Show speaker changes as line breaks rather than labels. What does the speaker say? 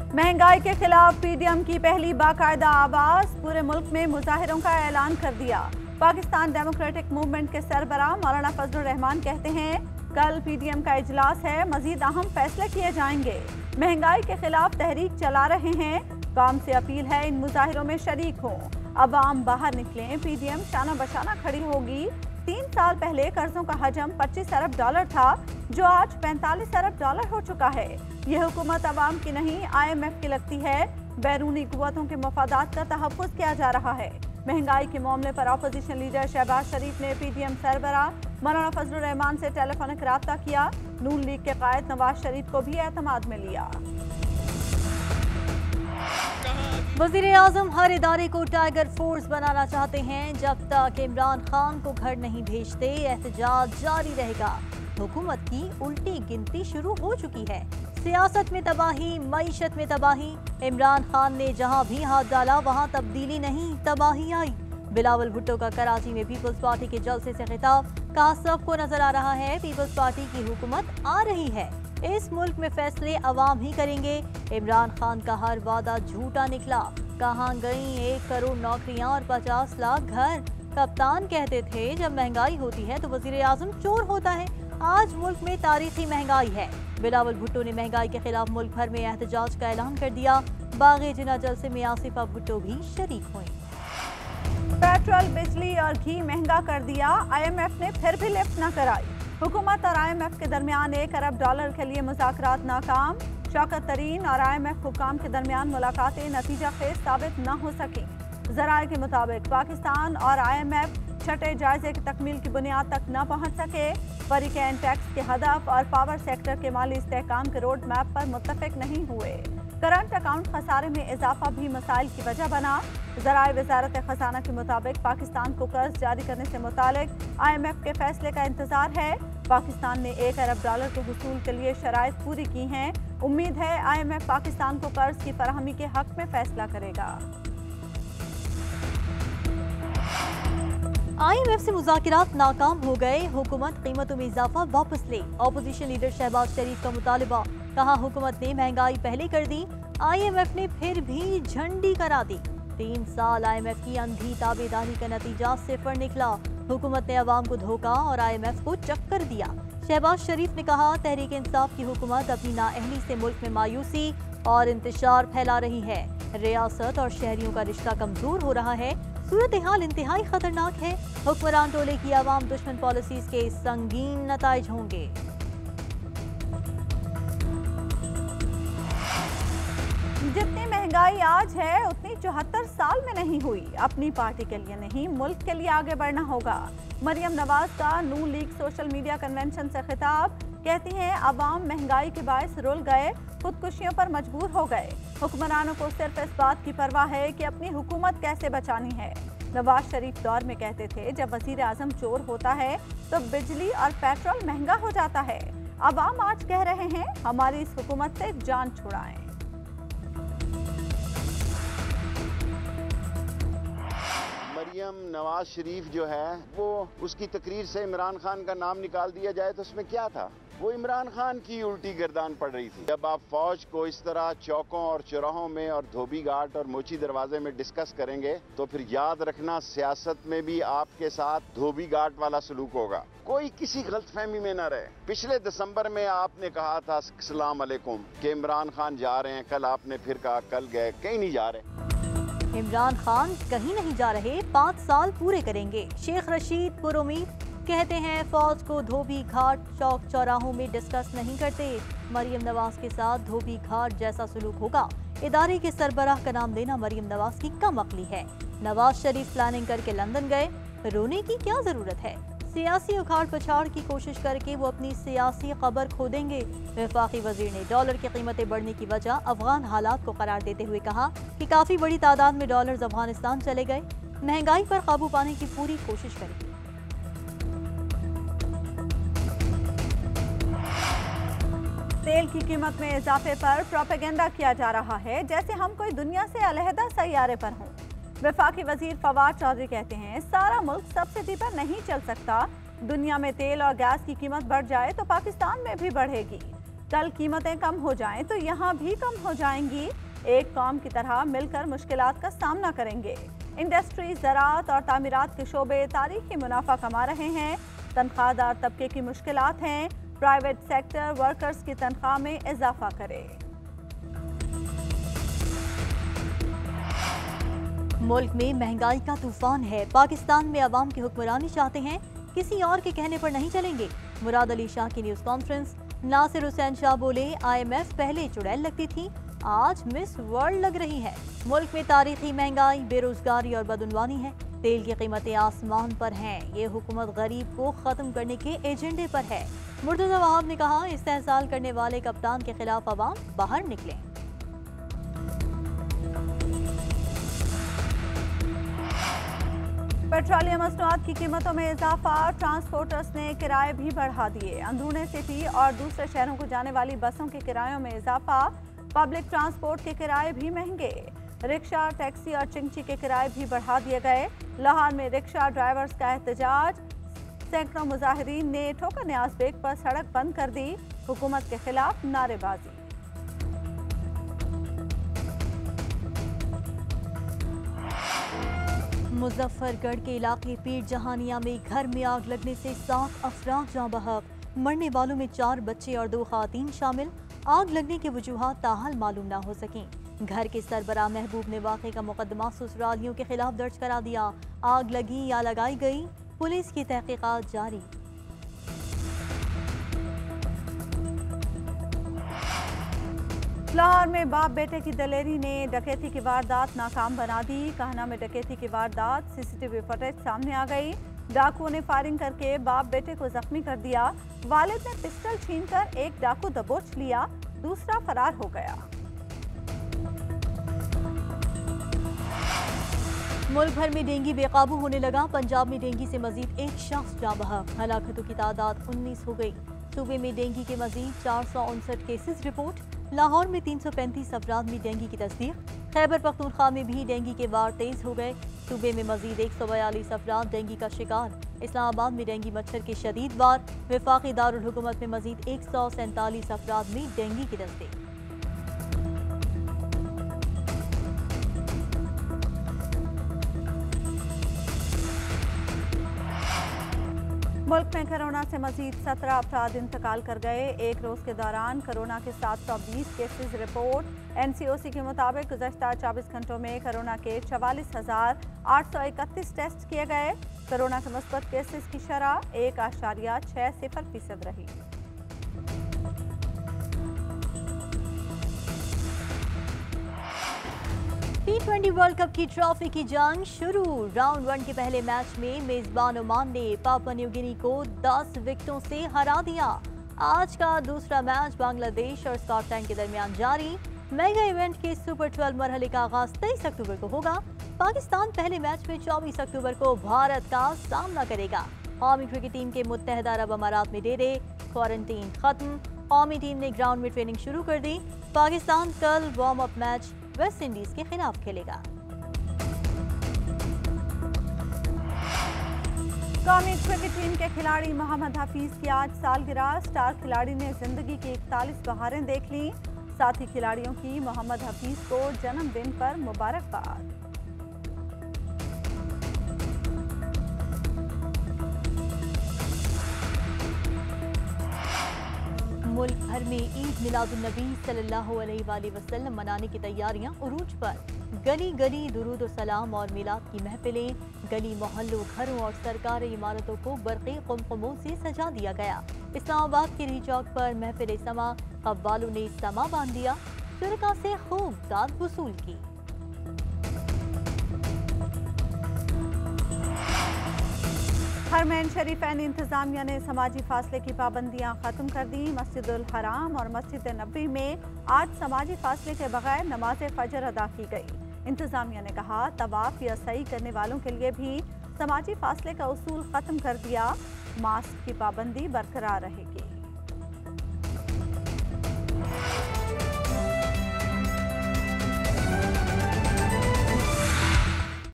महंगाई के खिलाफ पीडीएम की पहली बाकायदा आवाज, पूरे मुल्क में मुजाहिरों का ऐलान कर दिया। पाकिस्तान डेमोक्रेटिक मूवमेंट के सरबराह मौलाना फजलुर रहमान कहते हैं, कल पीडीएम का इजलास है, मजीद अहम फैसले किए जाएंगे। महंगाई के खिलाफ तहरीक चला रहे हैं, कौम से अपील है इन मुजाहिरों में शरीक हों। अवाम बाहर निकलें, पीडीएम शाना बशाना खड़ी होगी। 3 साल पहले कर्जों का हजम 25 अरब डॉलर था, जो आज 45 अरब डॉलर हो चुका है। यह हुकूमत अवाम की नहीं, IMF की लगती है। बैरूनी कुव्वतों के मफादात का तहफ़्फ़ुज़ किया जा रहा है। महंगाई के मामले पर अपोजिशन लीडर शहबाज शरीफ ने पीडीएम सरबराह मौलाना फजलुर रहमान से टेलीफोनिक राब्ता किया। नून लीग के कायद नवाज शरीफ को भी एतमाद में लिया।
वज़ीर आज़म हर इदारे को टाइगर फोर्स बनाना चाहते हैं। जब तक इमरान खान को घर नहीं भेजते, एहतजाज जारी रहेगा। हुकूमत की उल्टी गिनती शुरू हो चुकी है। सियासत में तबाही, मईशत में तबाही। इमरान खान ने जहां भी हाथ डाला वहां तब्दीली नहीं, तबाही आई। बिलावल भुट्टो का कराची में पीपल्स पार्टी के जलसे से खिताब, कहा सबको नजर आ रहा है पीपल्स पार्टी की हुकूमत आ रही है। इस मुल्क में फैसले अवाम ही करेंगे। इमरान खान का हर वादा झूठा निकला। कहाँ गई 1 करोड़ नौकरियां और 50 लाख घर। कप्तान कहते थे जब महंगाई होती है तो वजीर आजम चोर होता है। आज मुल्क में तारीखी महंगाई है। बिलावल भुट्टो ने महंगाई के खिलाफ मुल्क भर में एहतजाज का ऐलान कर दिया। बागे जिना जलसे में आसिफा भुट्टो भी शरीक हुई।
पेट्रोल, बिजली और घी महंगा कर दिया, IMF ने फिर भी लिफ्ट न कराई। हुकूमत और IMF के दरमियान 1 अरब डॉलर के लिए मुज़ाकरात नाकाम। शौकत तरीन और IMF हुकाम के दरमियान मुलाकातें नतीजा खेज साबित न हो सकी। ज़राए के मुताबिक पाकिस्तान और IMF छठे जायजे की तकमील की बुनियाद तक न पहुँच सके। फरीकैन टैक्स के हदफ और पावर सेक्टर के माली इस्तेहकाम के रोड मैप पर मुत्तफिक नहीं हुए। करंट अकाउंट खसारे में इजाफा भी मसाइल की वजह बना। ज़राए वज़ारत ख़जाना के मुताबिक पाकिस्तान को कर्ज जारी करने से मुतालिक IMF के फैसले का इंतजार है। पाकिस्तान ने 1 अरब डॉलर के हुसूल के लिए शराइत पूरी की हैं। उम्मीद है IMF पाकिस्तान को कर्ज की फराहमी के हक में फैसला करेगा।
IMF से मुज़ाकरात नाकाम हो गए, हुकूमत कीमतों में इजाफा वापस ले। अपोजिशन लीडर शहबाज शरीफ का मुतालबा, कहा हुकूमत ने महंगाई पहले कर दी, IMF ने फिर भी झंडी करा दी। 3 साल IMF की अंधी ताबेदारी का नतीजा सिफर निकला। हुकूमत ने अवाम को धोखा और IMF को चक्कर दिया। शहबाज शरीफ ने कहा तहरीक इंसाफ की हुकूमत अपनी नाअहली से मुल्क में मायूसी और इंतशार फैला रही है। रियासत और शहरियों का रिश्ता कमजोर हो रहा है। सूरत हाल इंतहाई खतरनाक है। हुक्मरान टोले की अवाम दुश्मन पॉलिसीज के संगीन नताइज होंगे।
जितनी महंगाई आज है उतनी 74 साल में नहीं हुई। अपनी पार्टी के लिए नहीं, मुल्क के लिए आगे बढ़ना होगा। मरियम नवाज का नून लीग सोशल मीडिया कन्वेंशन से खिताब, कहती हैं अवाम महंगाई के बायस रुल गए, खुदकुशियों पर मजबूर हो गए। हुक्मरानों को सिर्फ इस बात की परवाह है कि अपनी हुकूमत कैसे बचानी है। नवाज शरीफ दौर में कहते थे जब वजीर आजम चोर होता है तो बिजली और पेट्रोल महंगा हो जाता है। अवाम आज कह रहे हैं हमारी इस हुकूमत से जान छुड़ाएं।
मरियम नवाज शरीफ जो है वो उसकी तकरीर से इमरान खान का नाम निकाल दिया जाए तो उसमें क्या था? वो इमरान खान की उल्टी गर्दान पड़ रही थी। जब आप फौज को इस तरह चौकों और चौराहों में और धोबी घाट और मोची दरवाजे में डिस्कस करेंगे तो फिर याद रखना सियासत में भी आपके साथ धोबी घाट वाला सलूक होगा। कोई किसी गलतफहमी में न रहे। पिछले दिसंबर में आपने कहा था अस्सलाम वालेकुम कि इमरान खान जा रहे हैं, कल आपने फिर कहा कल गए, कहीं नहीं जा रहे।
इमरान खान कहीं नहीं जा रहे, 5 साल पूरे करेंगे। शेख रशीद पुरुमीद कहते हैं फौज को धोबी घाट चौक चौराहों में डिस्कस नहीं करते। मरियम नवाज के साथ धोबी घाट जैसा सलूक होगा। इदारे के सरबराह का नाम देना मरियम नवाज की कम अक्ली है। नवाज शरीफ प्लानिंग करके लंदन गए, रोने की क्या जरूरत है? सियासी उखाड़ पछाड़ की कोशिश करके वो अपनी सियासी खबर खो देंगे। वफाकी वजीर ने डॉलर की कीमतें बढ़ने की वजह अफगान हालात को करार देते हुए कहा कि काफी बड़ी तादाद में डॉलर्स अफगानिस्तान चले गए। महंगाई पर काबू पाने की पूरी कोशिश करेंगे।
तेल की कीमत में इजाफे पर प्रोपेगेंडा किया जा रहा है जैसे हम कोई दुनिया से अलहदा सैयारे पर हों। वफाकी वजीर फवाद चौधरी कहते हैं सारा मुल्क सब्सिडी पर नहीं चल सकता। दुनिया में तेल और गैस की कीमत बढ़ जाए तो पाकिस्तान में भी बढ़ेगी। कल कीमतें कम हो जाएं तो यहाँ भी कम हो जाएंगी। एक कौम की तरह मिलकर मुश्किलात का सामना करेंगे। इंडस्ट्री, ज़राअत और तामीरात के शोबे तारीखी मुनाफा कमा रहे हैं। तनख्वाहदार तबके की मुश्किलात हैं। प्राइवेट सेक्टर वर्कर्स की तनख्वाह में इजाफा करे।
मुल्क में महंगाई का तूफान है। पाकिस्तान में अवाम की हुक्मरानी चाहते हैं, किसी और के कहने पर नहीं चलेंगे। मुराद अली शाह की न्यूज कॉन्फ्रेंस। नासिर हुसैन शाह बोले, IMF पहले चुड़ैल लगती थी, आज मिस वर्ल्ड लग रही है। मुल्क में तारीखी महंगाई, बेरोजगारी और बदउनवानी है। तेल की कीमतें आसमान पर हैं। ये हुकूमत गरीब को खत्म करने के एजेंडे पर है। मुर्तजा वहाब ने कहा, इस्तेहसाल करने वाले कप्तान के खिलाफ अवाम बाहर निकले।
पेट्रोलियम मसनूआत की कीमतों में इजाफा। ट्रांसपोर्टर्स ने किराए भी बढ़ा दिए। अंदरूनी सिटी और दूसरे शहरों को जाने वाली बसों के किरायों में इजाफा। पब्लिक ट्रांसपोर्ट के किराए भी महंगे। रिक्शा, टैक्सी और चिंगची के किराए भी बढ़ा दिए गए। लाहौर में रिक्शा ड्राइवर्स का एहतजाज। सैकड़ों मुजाहिरीन ने ठोकर न्याज बेग पर सड़क बंद कर दी। हुकूमत के खिलाफ नारेबाजी।
मुजफ्फरगढ़ के इलाके पीर जहानिया में घर में आग लगने से 7 अफराद जाँ बहक। मरने वालों में 4 बच्चे और 2 खातीन शामिल। आग लगने की वजूहात ताहाल मालूम न हो सकें। घर के सरबराह महबूब ने वाक़े का मुकदमा ससुरालियों के खिलाफ दर्ज करा दिया। आग लगी या लगाई गई, पुलिस की तहकीकात जारी।
लाहौर में बाप बेटे की दलेरी ने डकैती की वारदात नाकाम बना दी। कहना में डकैती की वारदात CCTV फुटेज सामने आ गई। डाकुओं ने फायरिंग करके बाप बेटे को जख्मी कर दिया। वालिद ने पिस्टल छीनकर एक डाकू दबोच लिया, दूसरा फरार हो गया।
मुल्क भर में डेंगू बेकाबू होने लगा। पंजाब में डेंगू से मजीद 1 शख्स जाँ बहक। हलाकतों की तादाद 19 हो गई। सूबे में डेंगू के मजीद 459 केसेस रिपोर्ट। लाहौर में 335 अफराद में डेंगू की तस्दीक। खैबर पख्तूनख्वा में भी डेंगू के वार तेज हो गए। सूबे में मजीद 142 अफराद डेंगू का शिकार। इस्लामाबाद में डेंगू मच्छर के शदीद वार। वफाकी दारुल हुकूमत में मजीद 147 अफराद में डेंगू की तस्दीक।
मुल्क में कोरोना से मजीद 17 अफराद इंतकाल कर गए। एक रोज के दौरान कोरोना के 720 केसेस रिपोर्ट। NCOC के मुताबिक गुज़श्ता 24 घंटों में कोरोना के 44,831 टेस्ट किए गए। कोरोना के मुस्बत केसेस की शरह 1.60% रही।
T20 वर्ल्ड कप की ट्रॉफी की जंग शुरू। राउंड 1 के पहले मैच में मेजबान ओमान ने पापुआ न्यू गिनी को 10 विकेटों से हरा दिया। आज का दूसरा मैच बांग्लादेश और स्कॉटलैंड के दरमियान जारी। मेगा इवेंट के सुपर 12 मरहले का आगाज 23 अक्टूबर को होगा। पाकिस्तान पहले मैच में 24 अक्टूबर को भारत का सामना करेगा। कौमी क्रिकेट टीम के मुत्तहदा अरब अमारात में डेरे। क्वारंटीन खत्म। कौमी टीम ने ग्राउंड में ट्रेनिंग शुरू कर दी। पाकिस्तान कल warm up match West Indies के खिलाफ खेलेगा।
कौमी क्रिकेट टीम के खिलाड़ी मोहम्मद हफीज की आज सालगिरह। स्टार खिलाड़ी ने जिंदगी की 41 बहारें देख लीं। साथी खिलाड़ियों की मोहम्मद हफीज को जन्मदिन पर मुबारकबाद।
मुल्क भर में ईद मिलादुन्नबी सल्लल्लाहु अलैहि वसल्लम मनाने की तैयारियां उरूज पर। गली गली दुरूद और सलाम और मिलाद की महफिलें। गली मोहल्लों, घरों और सरकारी इमारतों को बरक़ी कुमकुमों से सजा दिया गया। इस्लामाबाद के री चौक पर महफिल समा कव्वालों ने समा बांध दिया। शुरका से खूब दाद वसूल की।
हरमैन शरीफैन इंतजामिया ने समाजी फासले की पाबंदियां खत्म कर दी। मस्जिदुल हराम और मस्जिद नबी में आज समाजी फासले के बगैर नमाज फजर अदा की गई। इंतजामिया ने कहा, तवाफ या सई करने वालों के लिए भी समाजी फासले का उसूल खत्म कर दिया। मास्क की पाबंदी बरकरार रहेगी।